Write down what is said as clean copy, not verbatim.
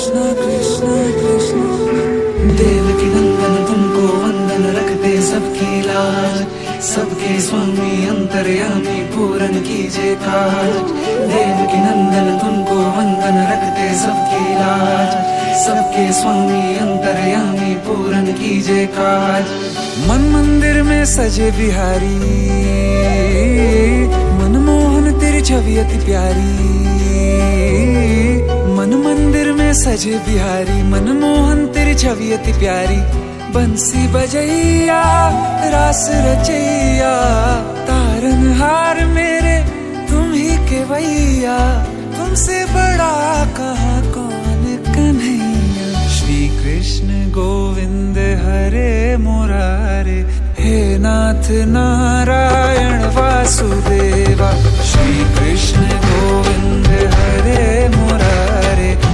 कृष्णा कृष्णा कृष्णा। देवकी नंदन तुमको वंदन रखते सबकी लाज, सबके स्वामी अंतर्यामी पूरन कीजिए काज। देवकी नंदन तुमको वंदन रखते सबकी लाज, सबके स्वामी अंतर्यामी पूरन कीजिए काज। मन मंदिर में सजे बिहारी, मनमोहन तेरी छवि अति प्यारी। मन मंदिर में सजे बिहारी, मनमोहन तेरी छवि अति प्यारी। बंसी बजैया रास रचैया, तारनहार मेरे तुम ही केवैया। तुमसे बड़ा कहाँ कौन कन्हैया। श्री कृष्ण गोविंद हरे मुरारे, हे नाथ नारायण वासुदेवा। श्री कृष्ण